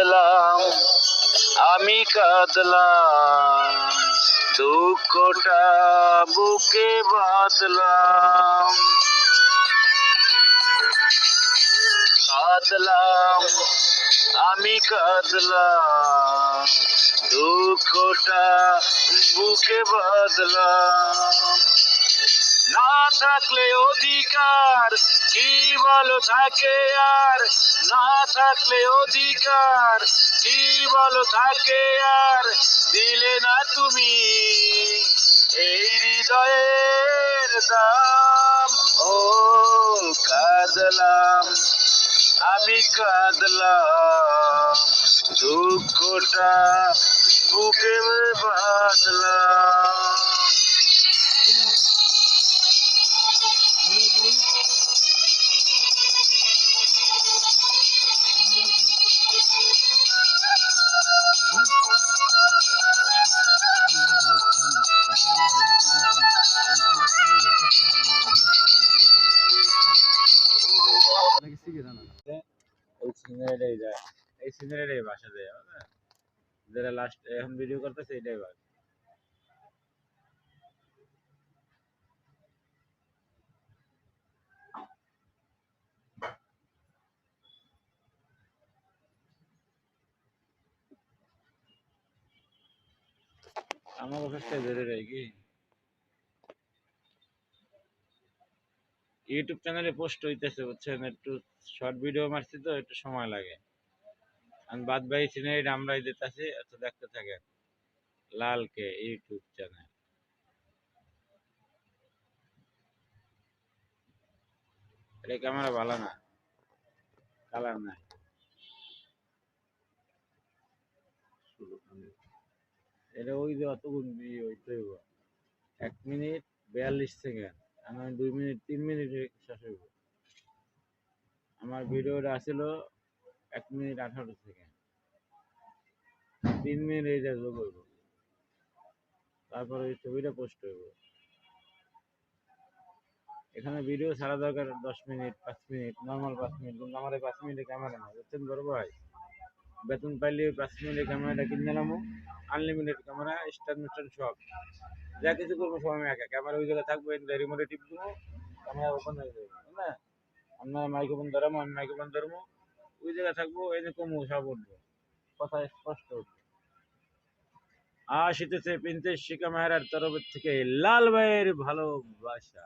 কাঁদলাম, আমি কাঁদলাম, দুঃখটা বুকে বাঁধলাম। কাঁদলাম, আমি কাঁদলাম, দুঃখটা বুকে বাঁধলাম। না থাকলে অধিকার কি বলো থাকে আর, না থাকলে অধিকার কি বলো থাকে আর, দিলে না তুমি এই হৃদয়ের দাম। ও কাঁদলাম, আমি কাঁদলাম, দুঃখটা বুকে বাঁধলাম। ওই সিনারিটাই যায়, এই সিনারিটাই বাসা যায়, যেটা লাস্ট এখন ভিডিও করতেছে এটাই বাস। আমার অফিসটাই ধরে রাখি কি ইউটিউব চ্যানেলে পোস্ট হইতেছে, বুঝছেন, একটু শর্ট ভিডিও মারছি তো একটু সময় লাগে। আমি বাদ বাকি সিনারিটা আমরাই দিতেছি, একটু দেখতে থাকেন। লালকে ইউটিউব চ্যানেল, এটা ক্যামেরা ভালো না, কালার নাই। এটা ওই যে অত গুনবি ওইটাই 1 মিনিট 42 সেকেন্ড, আমার 2 মিনিট 3 মিনিটে শেষ হইব। আমার ভিডিওটা আসছিল 1 মিনিট 18 সেকেন্ড, 3 মিনিট এই যে যোগ হইব, তারপরে ওই ছবিটা পোস্ট হইব। এখানে ভিডিও ছাড়া দরকার 10 মিনিট 5 মিনিট, নর্মাল 5 মিনিট, কিন্তু আমার এই 5 মিনিটে ক্যামেরা না, বুঝছেন বড় ভাই। বেতন পাইলে ওই 5 মিনিটের ক্যামেরাটা কিনে নিলাম, আনলিমিটেড ক্যামেরা, স্ট্যান্ড মিস্ট্যান্ড সব, যা কিছু করবো সব আমি একা। ক্যামেরা ওই জায়গায় থাকবো, রিমোটে টিপ দেবো, ক্যামেরা ওপেন হয়ে যাবে, না আপনার মাইক্রোফোন ধরাবো, আমি মাইক্রোফোন ধরবো, ওই জায়গায় থাকবো, এই যে কমু সব উঠবো, কথা স্পষ্ট উঠবে। আসিতেছে প্রিন্সেস শিকা মেহরার তরফের থেকে লাল ভাইয়ের ভালোবাসা।